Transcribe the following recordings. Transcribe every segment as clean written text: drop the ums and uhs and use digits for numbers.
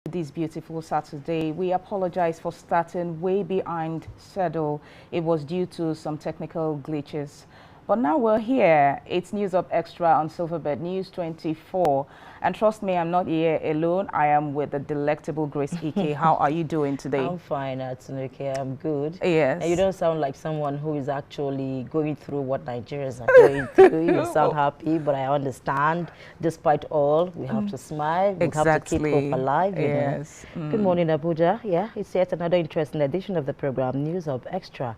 This beautiful Saturday. We apologize for starting way behind schedule. It was due to some technical glitches. But now we're here. It's News Up Extra on Silverbird News 24. And trust me, I'm not here alone. I am with the delectable Grace Ike. How are you doing today? I'm fine, Atsunuke. I'm good. Yes. And you don't sound like someone who is actually going through what Nigerians are going through. You sound happy, but I understand. Despite all, we have to smile. We have to keep hope alive. Yes. Good morning, Abuja. Yeah, it's yet another interesting edition of the program, News Up Extra.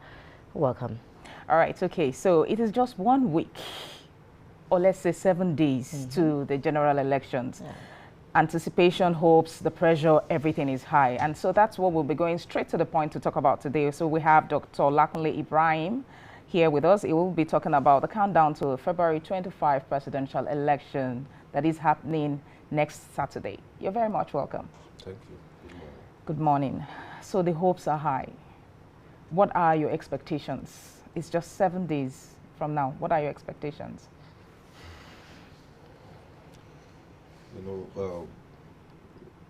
Welcome. All right, okay, so it is just 1 week, or let's say 7 days to the general elections. Yeah. Anticipation, hopes, the pressure, everything is high. And so that's what we'll be going straight to the point to talk about today. So we have Dr. Olakunle Ibrahim here with us. He will be talking about the countdown to February 25 presidential election that is happening next Saturday. You're very much welcome. Thank you. Good morning. Good morning. So the hopes are high. What are your expectations? It's just 7 days from now. What are your expectations? You know,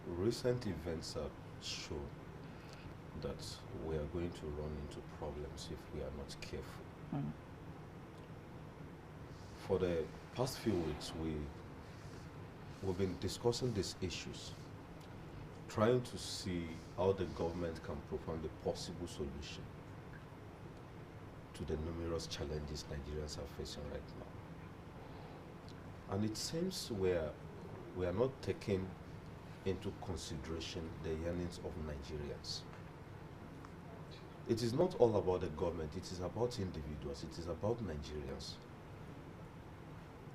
recent events have shown that we are going to run into problems if we are not careful. For the past few weeks, we've been discussing these issues, trying to see how the government can provide a possible solution to the numerous challenges Nigerians are facing right now. And it seems we are not taking into consideration the yearnings of Nigerians. It is not all about the government, it is about individuals, it is about Nigerians.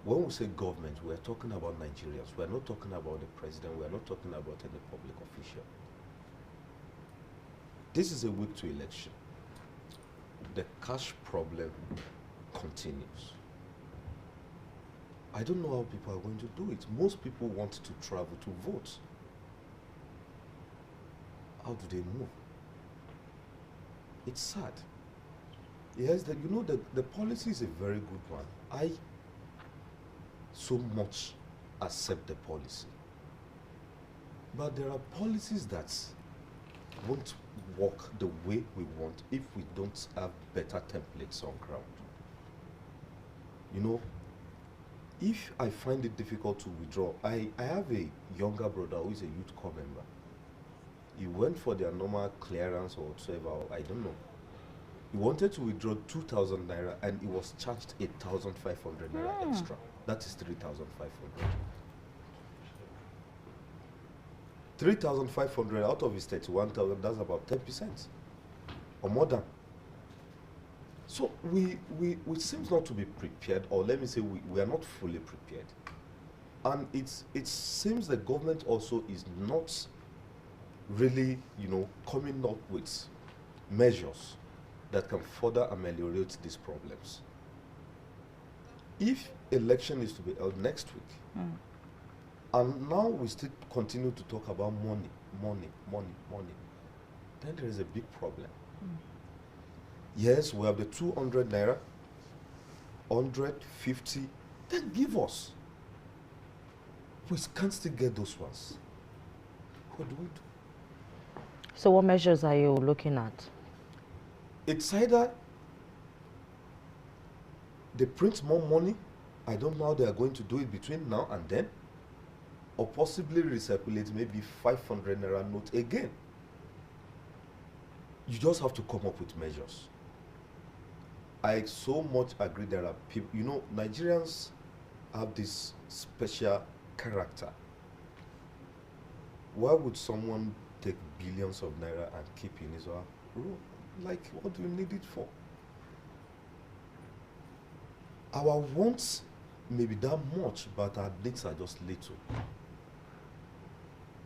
When we say government, we are talking about Nigerians. We are not talking about the president, we are not talking about any public official. This is a week to election. The cash problem continues. I don't know how people are going to do it. Most people want to travel to vote. How do they move? It's sad. Yes, the policy is a very good one. I so much accept the policy. But there are policies that won't work the way we want if we don't have better templates on ground. You know, if I find it difficult to withdraw, I have a younger brother who is a youth corps member. He went for their normal clearance or whatever, I don't know. He wanted to withdraw 2,000 naira and he was charged 8,500 naira extra. That is 3,500. 3,500 out of his 31,000, that's about 10% or more than. So we seems not to be prepared, or let me say we are not fully prepared. And it seems the government also is not really, coming up with measures that can further ameliorate these problems. If election is to be held next week, and now we still continue to talk about money, then there is a big problem. Yes, we have the 200 naira, 150, then give us. We can't still get those ones. What do we do? So what measures are you looking at? It's either they print more money, I don't know how they are going to do it between now and then, or possibly recirculate maybe 500 naira note again. You just have to come up with measures. I so much agree there are people, Nigerians have this special character. Why would someone take billions of naira and keep in his room? Like, what do you need it for? Our wants may be that much, but our needs are just little.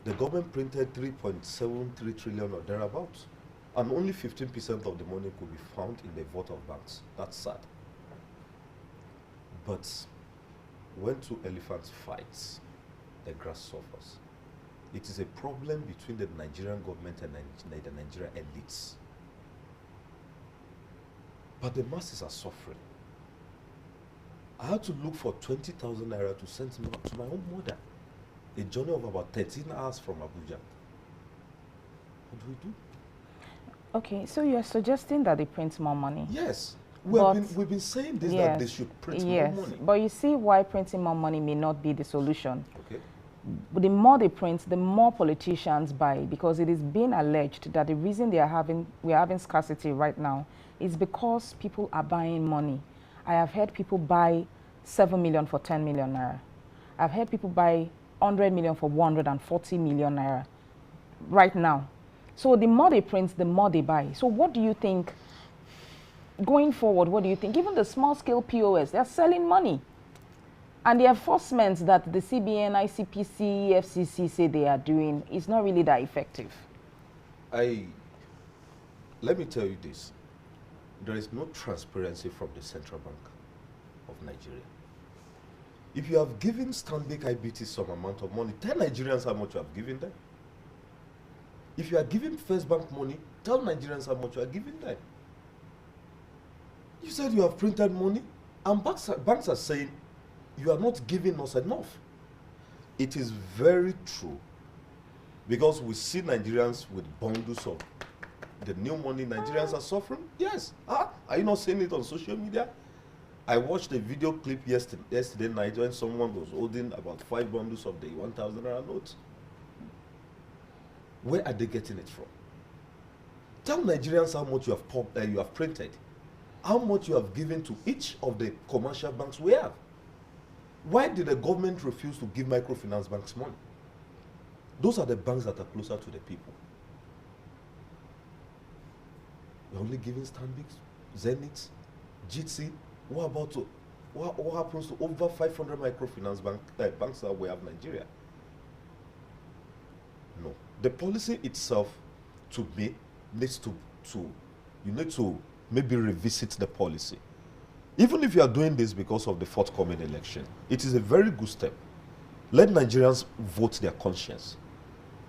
The government printed 3.73 trillion or thereabouts, and only 15% of the money could be found in the vault of banks. That's sad. But when two elephants fight, the grass suffers. It is a problem between the Nigerian government and the Nigerian elites. But the masses are suffering. I had to look for 20,000 naira to send to my own mother. A journey of about 13 hours from Abuja. What do we do? Okay, so you're suggesting that they print more money? Yes. We've been saying this, that they should print more money. But you see why printing more money may not be the solution. Okay. But the more they print, the more politicians buy, because it is being alleged that the reason we're having scarcity right now is because people are buying money. I have heard people buy 7 million for 10 million naira. I've heard people buy 100 million for 140 million naira right now. So the more they print, the more they buy. So what do you think, going forward, what do you think? Even the small-scale POS, they're selling money. And the enforcement that the CBN, ICPC, FCC say they are doing is not really that effective. Let me tell you this. There is no transparency from the Central Bank of Nigeria. If you have given Stanbic IBT some amount of money, tell Nigerians how much you have given them. If you are giving First Bank money, tell Nigerians how much you are giving them. You said you have printed money, and banks are saying you are not giving us enough. It is very true, because we see Nigerians with bundles of the new money. Nigerians are suffering. Yes. Are you not seeing it on social media? I watched a video clip yesterday night when someone was holding about 5 bundles of the 1,000 naira notes. Where are they getting it from? Tell Nigerians how much you have printed, how much you have given to each of the commercial banks we have. Why did the government refuse to give microfinance banks money? Those are the banks that are closer to the people. You're only giving Stanbic, Zenith, GT. What happens to over 500 microfinance banks that we have in Nigeria? No. The policy itself, to me, needs to you need to maybe revisit the policy. Even if you are doing this because of the forthcoming election, it is a very good step. Let Nigerians vote their conscience.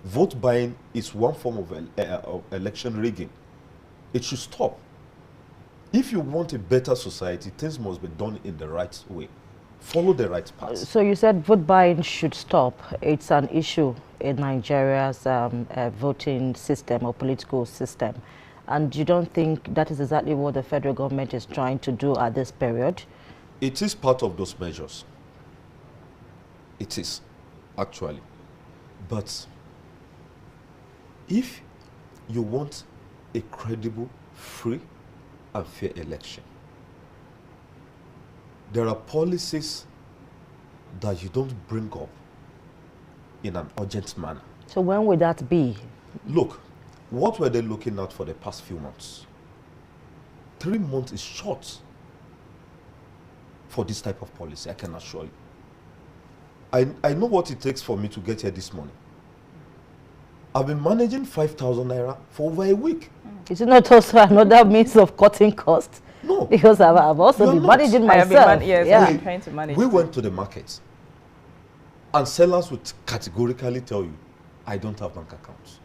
Vote buying is one form of election rigging. It should stop. If you want a better society, things must be done in the right way. Follow the right path. So you said vote buying should stop. It's an issue in Nigeria's voting system or political system. And you don't think that is exactly what the federal government is trying to do at this period? It is part of those measures. It is, actually. But if you want a credible, free, and fair election, there are policies that you don't bring up in an urgent manner. So when would that be? Look, what were they looking at for the past few months? 3 months is short for this type of policy, I can assure you. I know what it takes for me to get here this morning. I've been managing 5,000 naira for over a week. Is it not also another means of cutting costs? No. Because I've also been managing myself. I'm trying to manage. We went to the market, and sellers would categorically tell you, I don't have bank accounts.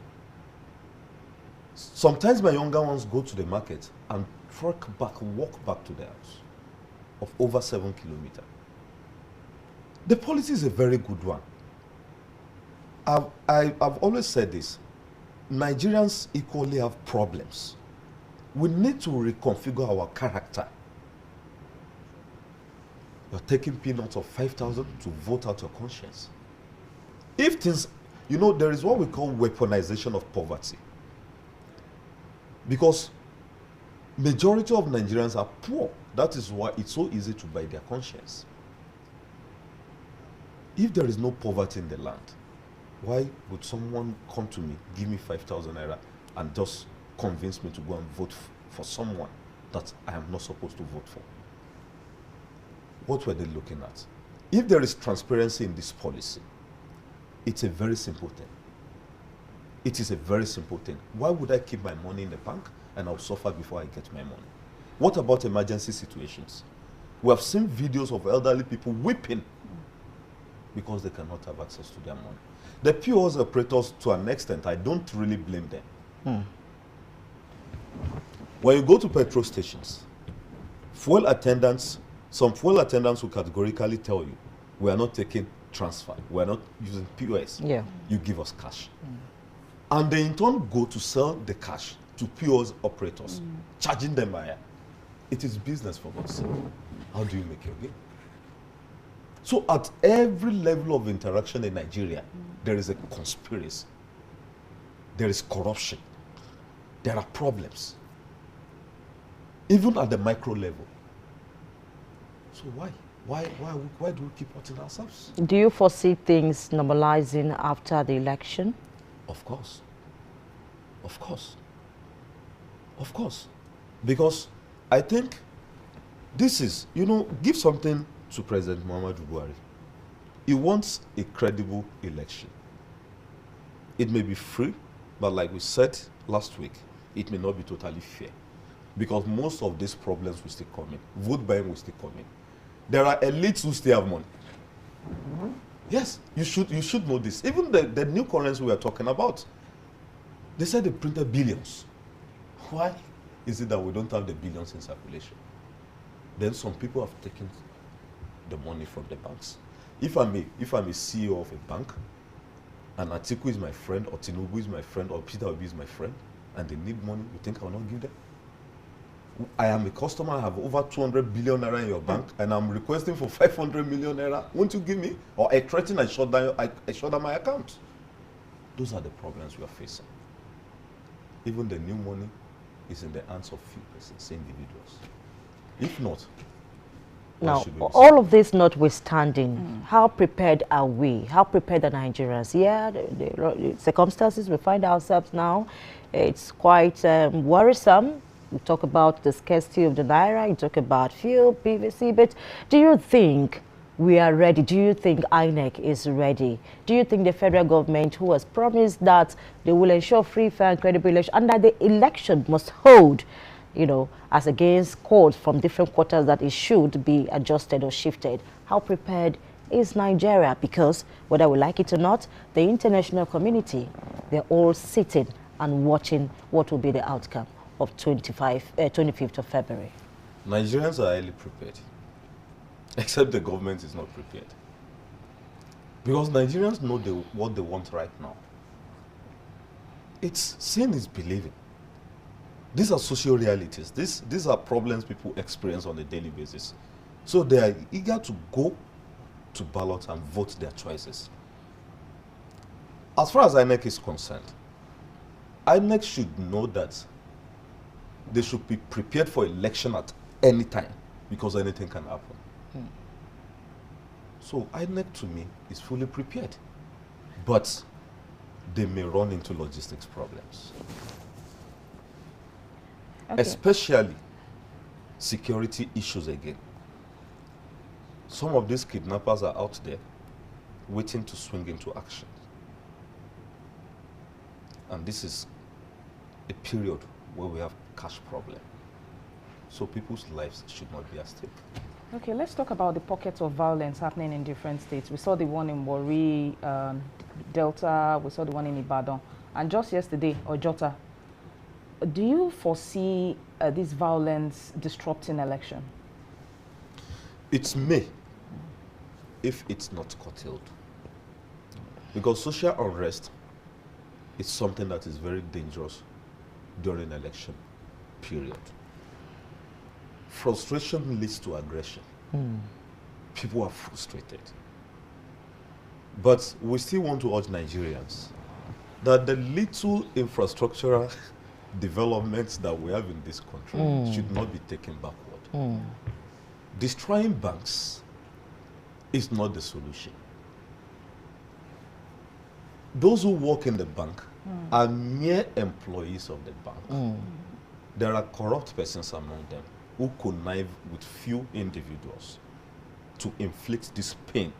Sometimes my younger ones go to the market and walk back to their house of over 7 kilometers. The policy is a very good one. I've always said this. Nigerians equally have problems. We need to reconfigure our character. You're taking peanuts of 5,000 to vote out your conscience. If things, there is what we call weaponization of poverty. Because majority of Nigerians are poor. That is why it's so easy to buy their conscience. If there is no poverty in the land, why would someone come to me, give me 5,000 naira, and just convince me to go and vote for someone that I am not supposed to vote for? What were they looking at? If there is transparency in this policy, it's a very simple thing. It is a very simple thing. Why would I keep my money in the bank and I'll suffer before I get my money? What about emergency situations? We have seen videos of elderly people weeping because they cannot have access to their money. The POS operators, to an extent, I don't really blame them. When you go to petrol stations, some fuel attendants will categorically tell you, we are not taking transfer, we are not using POS. Yeah. You give us cash. And they in turn go to sell the cash to POS operators, charging them higher. It is business, for God's sake. How do you make your gain? So at every level of interaction in Nigeria, there is a conspiracy. There is corruption. There are problems. Even at the micro level. So why? Why do we keep hurting ourselves? Do you foresee things normalizing after the election? Of course. Of course. Of course. Because I think this is, give something to President Muhammadu Buhari. He wants a credible election. It may be free, but like we said last week, it may not be totally fair. Because most of these problems will still come in. Vote buying will still come in. There are elites who still have money. Yes, you should know this. Even the new currency we are talking about, they said they printed billions. Why is it that we don't have the billions in circulation? Then some people have taken the money from the banks. If I'm a CEO of a bank, and Atiku is my friend, or Tinubu is my friend, or Peter Obi is my friend, and they need money, you think I will not give them? I am a customer, I have over 200 billion naira in your bank, and I'm requesting for 500 million naira. Won't you give me? Or I threaten, I shut down my account. Those are the problems we are facing. Even the new money is in the hands of few persons, individuals. If not, now, all of this notwithstanding, how prepared are we? How prepared are Nigerians? Yeah, the circumstances we find ourselves now, it's quite worrisome. You talk about the scarcity of the naira, you talk about fuel, PVC, but do you think we are ready? Do you think INEC is ready? Do you think the federal government, who has promised that they will ensure free, fair and credible election, and that the election must hold, as against calls from different quarters that it should be adjusted or shifted? How prepared is Nigeria? Because whether we like it or not, the international community, they're all sitting and watching what will be the outcome of 25th of February. Nigerians are highly prepared, except the government is not prepared. Because Nigerians know what they want right now. Seeing is believing. These are social realities. These are problems people experience on a daily basis. So they are eager to go to ballot and vote their choices. As far as INEC is concerned, INEC should know that they should be prepared for election at any time, because anything can happen. So INEC, to me, is fully prepared. But they may run into logistics problems. Okay. Especially security issues again. Some of these kidnappers are out there waiting to swing into action. And this is a period where we have cash problem. So people's lives should not be at stake. Okay, let's talk about the pockets of violence happening in different states. We saw the one in Warri, Delta, we saw the one in Ibadan, and just yesterday, Ojota. Do you foresee this violence disrupting election? It may, if it's not curtailed. Because social unrest is something that is very dangerous during election period. Frustration leads to aggression. People are frustrated. But we still want to urge Nigerians that the little infrastructural developments that we have in this country should not be taken backward. Destroying banks is not the solution. Those who work in the bank are mere employees of the bank. There are corrupt persons among them who connive with few individuals to inflict this pain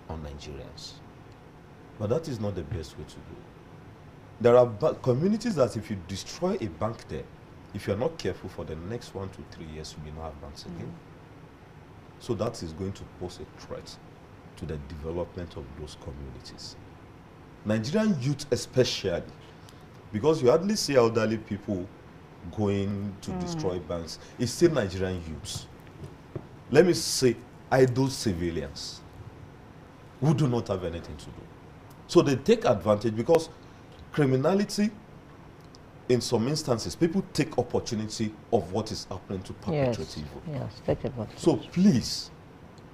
on Nigerians. But that is not the best way to do. There are communities that if you destroy a bank there, if you're not careful, for the next 1 to 3 years, you may not have banks again. So that is going to pose a threat to the development of those communities. Nigerian youth especially, because you hardly see elderly people going to destroy banks. It's still Nigerian youths. Let me say, idle civilians who do not have anything to do. So they take advantage, because criminality, in some instances, people take opportunity of what is happening to perpetrate evil. Yes, take advantage. So please,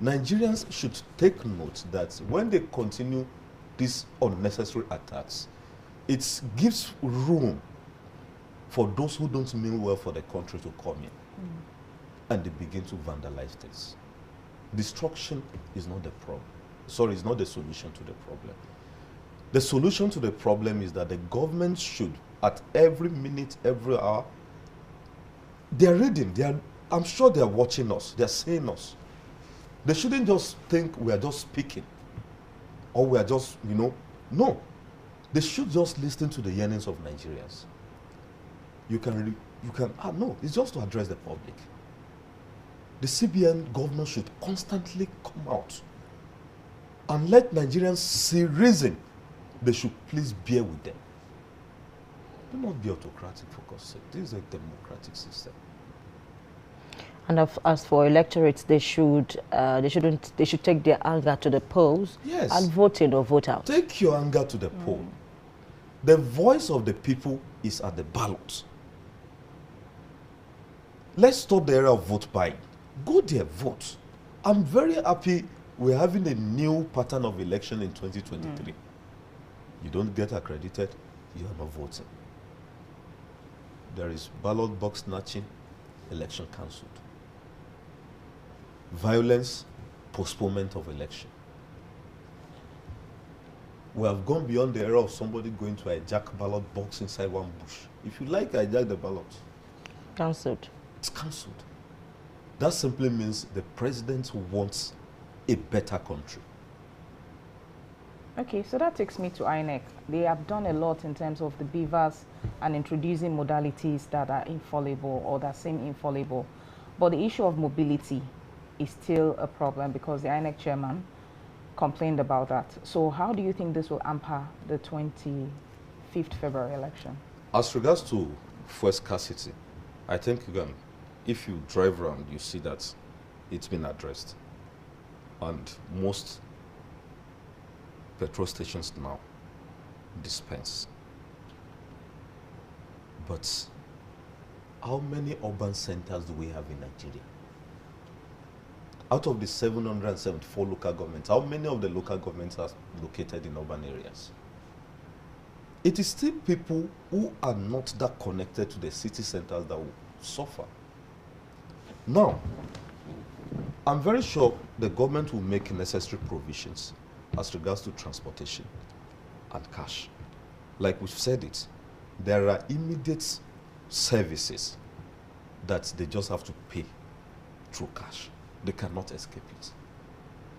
Nigerians should take note that when they continue these unnecessary attacks, it gives room for those who don't mean well for the country to come in. And they begin to vandalize things. Destruction is not the problem. Sorry, it's not the solution to the problem. The solution to the problem is that the government should, at every minute, every hour, they're reading, I'm sure they're watching us, they're seeing us. They shouldn't just think we are just speaking or we are just, no. They should just listen to the yearnings of Nigerians. No, it's just to address the public. The CBN governor should constantly come out and let Nigerians see reason. They should please bear with them. Do not be autocratic, for God's sake. This is a democratic system. And as for electorates, they should take their anger to the polls. Yes. And vote in or vote out. Take your anger to the poll. The voice of the people is at the ballot. Let's stop the era of vote buying. Go there, vote. I'm very happy we're having a new pattern of election in 2023. You don't get accredited, you are not voting. There is ballot box snatching, election cancelled. Violence, postponement of election. We have gone beyond the era of somebody going to hijack ballot box inside one bush. If you like, hijack the ballot. Cancelled. It's cancelled. That simply means the president wants a better country. Okay, so that takes me to INEC. They have done a lot in terms of the beavers and introducing modalities that are infallible or that seem infallible. But the issue of mobility is still a problem because the INEC chairman complained about that. So how do you think this will hamper the 25th February election? As regards to fuel scarcity, I think if you drive around, you see that it's been addressed. And most petrol stations now dispense. But how many urban centers do we have in Nigeria? Out of the 774 local governments, how many of the local governments are located in urban areas? It is still people who are not that connected to the city centers that will suffer. Now, I'm very sure the government will make necessary provisions as regards to transportation and cash. Like we've said it, there are immediate services that they just have to pay through cash. They cannot escape it.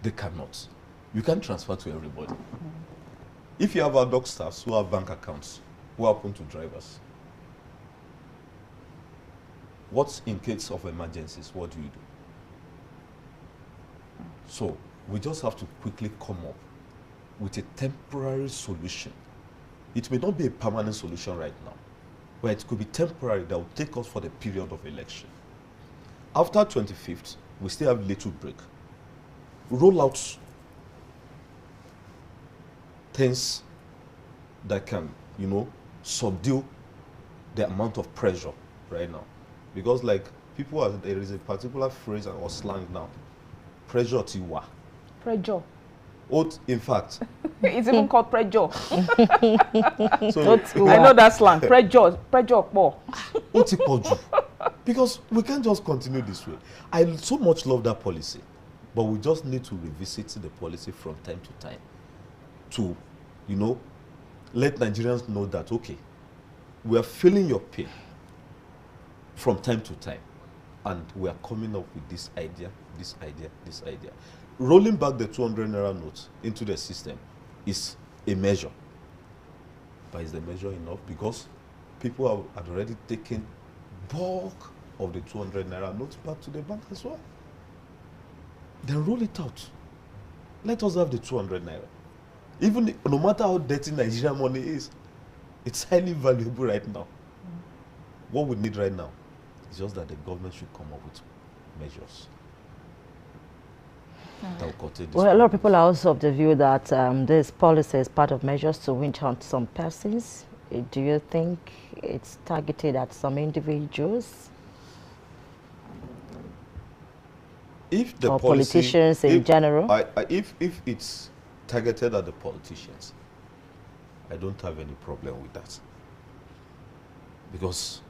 They cannot. You can't transfer to everybody. If you have ad hoc staffs who have bank accounts, who happen to drivers, what's in case of emergencies? What do you do? So we just have to quickly come up with a temporary solution. It may not be a permanent solution right now, but it could be temporary that will take us for the period of election. After 25th, we still have little break. Roll out things that can, subdue the amount of pressure right now. Because there is a particular phrase or slang now, pressure tiwa. Pressure. In fact. It's even called pressure. So, I know that slang, pressure. Because we can't just continue this way. I so much love that policy, but we just need to revisit the policy from time to time to, let Nigerians know that, okay, we are feeling your pain from time to time, and we are coming up with this idea. Rolling back the 200 naira note into the system is a measure. But is the measure enough? Because people have already taken bulk of the 200 naira notes back to the bank as well. Then roll it out. Let us have the 200 naira. Even no matter how dirty Nigerian money is, it's highly valuable right now. What we need right now is just that the government should come up with measures. Well, a lot of people are also of the view that this policy is part of measures to winch out some persons Do you think it's targeted at some individuals? If the or policy, politicians in general? If it's targeted at the politicians, I don't have any problem with that. Because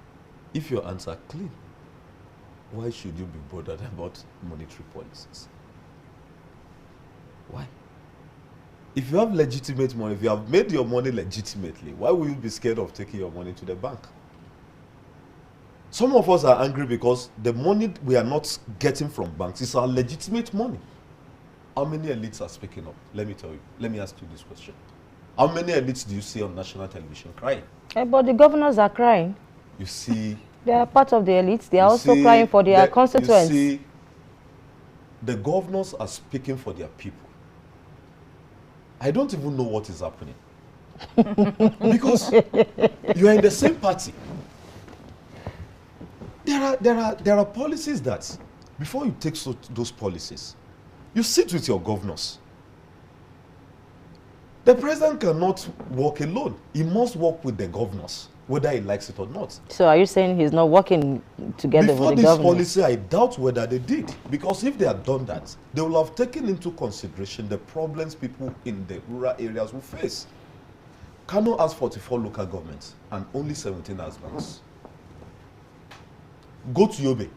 if your hands are clean, why should you be bothered about monetary policies? Why? If you have legitimate money, if you have made your money legitimately, why will you be scared of taking your money to the bank? Some of us are angry because the money we are not getting from banks is our legitimate money. How many elites are speaking up? Let me tell you. Let me ask you this question. How many elites do you see on national television crying? But the governors are crying. You see... They are part of the elites. They are also crying for their constituents. You see, the governors are speaking for their people. I don't even know what is happening. Because you are in the same party. There are policies that, before you take those policies, you sit with your governors. The president cannot work alone. He must work with the governors, whether he likes it or not. So are you saying he's not working together with the governors? Before this policy, I doubt whether they did. Because if they had done that, they will have taken into consideration the problems people in the rural areas will face. Kano has 44 local governments and only 17 has banks. Go to Yobe.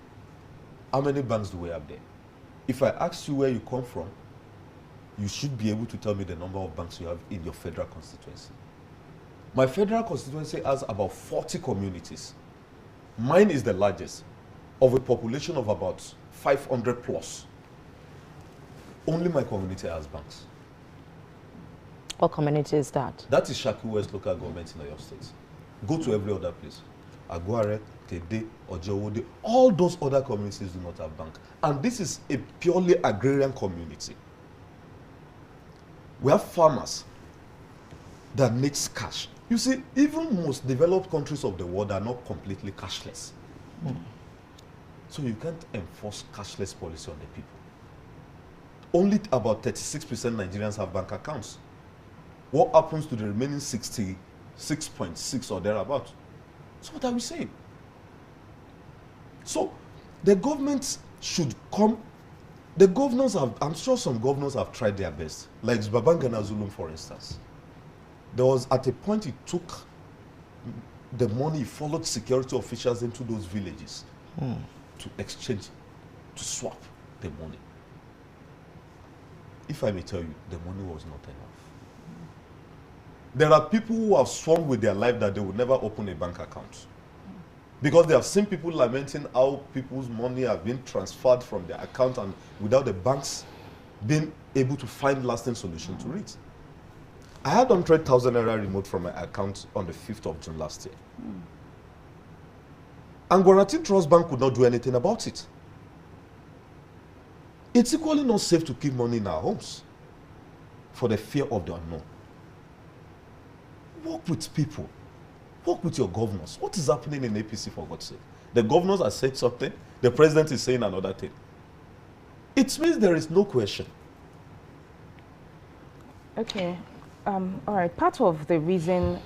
How many banks do we have there? If I ask you where you come from, you should be able to tell me the number of banks you have in your federal constituency. My federal constituency has about 40 communities. Mine is the largest, of a population of about 500 plus. Only my community has banks. What community is that? That is Shaki West local government in Oyo State. Go to every other place. Aguare, Tede, Ojewode, all those other communities do not have bank. And this is a purely agrarian community. We have farmers that needs cash. You see, even most developed countries of the world are not completely cashless. So you can't enforce cashless policy on the people. Only about 36% Nigerians have bank accounts. What happens to the remaining 66.6 or thereabout? So what are we saying? So the government should come. The governors have, I'm sure some governors have tried their best. Like Babangana Zulum, for instance. There was at a point he took the money, he followed security officials into those villages to exchange, to swap the money. If I may tell you, the money was not enough. There are people who have sworn with their life that they would never open a bank account. Because they have seen people lamenting how people's money have been transferred from their account and without the banks being able to find lasting solution to it. I had 100,000 naira removed from my account on the 5th of June last year. And Guarantee Trust Bank could not do anything about it. It's equally not safe to keep money in our homes for the fear of the unknown. Work with people. Work with your governors. What is happening in APC, for God's sake? The governors are saying something, the president is saying another thing. It means there is no question. Okay. All right. Part of the reason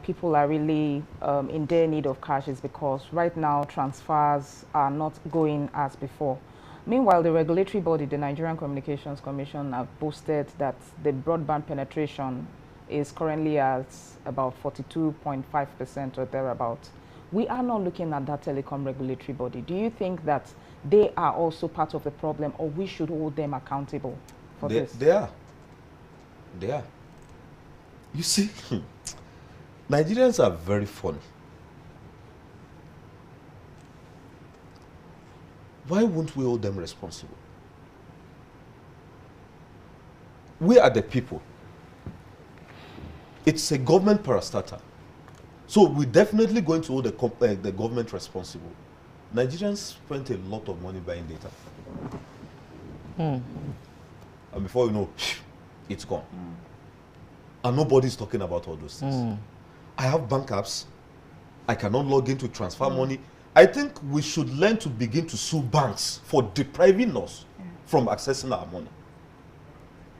people are really in dire need of cash is because right now transfers are not going as before. Meanwhile, the regulatory body, the Nigerian Communications Commission, have boasted that the broadband penetration is currently at about 42.5% or thereabout. We are not looking at that telecom regulatory body. Do you think that they are also part of the problem, or we should hold them accountable for this? They are. They are. You see, Nigerians are very funny. Why won't we hold them responsible? We are the people. It's a government parastatal. So we're definitely going to hold the government responsible. Nigerians spent a lot of money buying data. And before you know, it's gone. And nobody's talking about all those things. I have bank apps. I cannot log in to transfer money. I think we should learn to begin to sue banks for depriving us from accessing our money.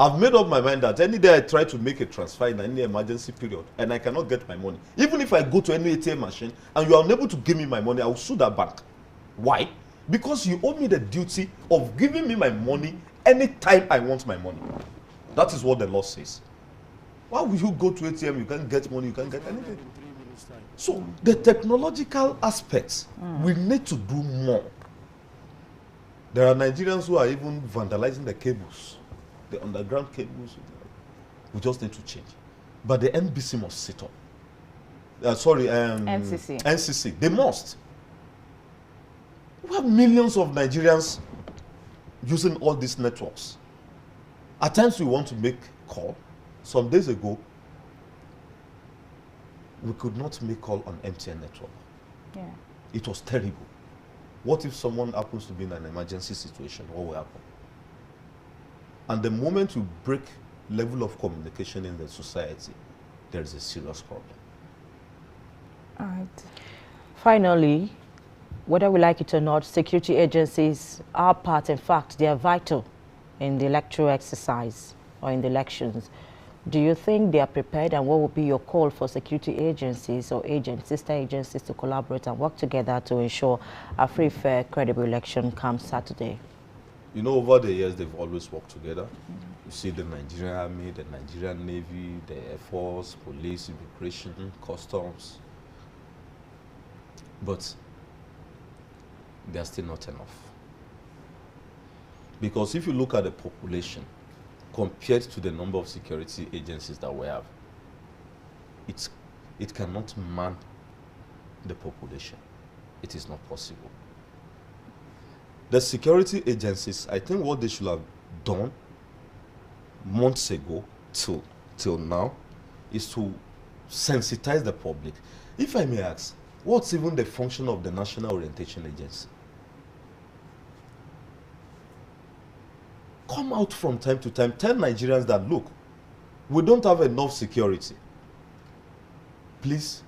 I've made up my mind that any day I try to make a transfer in any emergency period and I cannot get my money, even if I go to any ATM machine and you are unable to give me my money, I will sue that bank. Why? Because you owe me the duty of giving me my money anytime I want my money. That is what the law says. Why will you go to ATM, you can't get money, you can't get anything? So the technological aspects, we need to do more. There are Nigerians who are even vandalizing the cables, the underground cables. We just need to change. But the NBC must sit up. NCC. NCC, they must. We have millions of Nigerians using all these networks. At times we want to make call. Some days ago, we could not make call on MTN network. Yeah. It was terrible. What if someone happens to be in an emergency situation? What will happen? And the moment you break level of communication in the society, there is a serious problem. All right. Finally, whether we like it or not, security agencies are part, in fact, they are vital in the electoral exercise or in the elections. Do you think they are prepared, and what would be your call for security agencies or sister agencies to collaborate and work together to ensure a free, fair, credible election come Saturday? You know, over the years, they've always worked together. You see the Nigerian Army, the Nigerian Navy, the Air Force, police, immigration, customs. But they are still not enough. Because if you look at the population, compared to the number of security agencies that we have, it cannot man the population. It is not possible. The security agencies, I think what they should have done months ago till now is to sensitize the public. If I may ask, what's even the function of the National Orientation Agency? Come out from time to time, tell Nigerians that, look, we don't have enough security. Please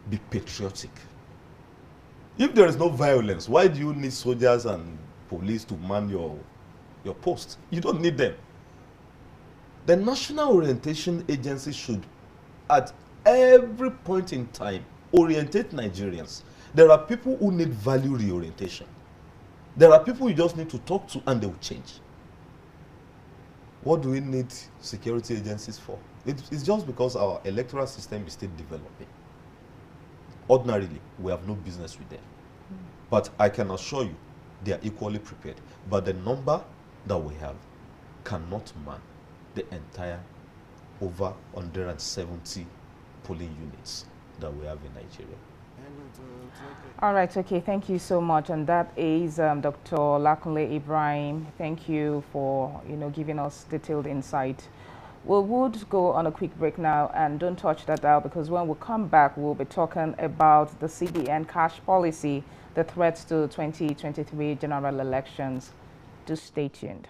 be patriotic. If there is no violence, why do you need soldiers and police to man your post? You don't need them. The National Orientation Agency should, at every point in time, orientate Nigerians. There are people who need value reorientation. There are people you just need to talk to and they will change. What do we need security agencies for? It's just because our electoral system is still developing. Ordinarily, we have no business with them. But I can assure you, they are equally prepared. But the number that we have cannot man the entire over 170 polling units that we have in Nigeria. All right, okay, thank you so much. And that is Dr. Olakunle Ibrahim. Thank you for, giving us detailed insight. We would go on a quick break now, and don't touch that dial, because when we come back, we'll be talking about the CBN cash policy, the threats to 2023 general elections. Do stay tuned.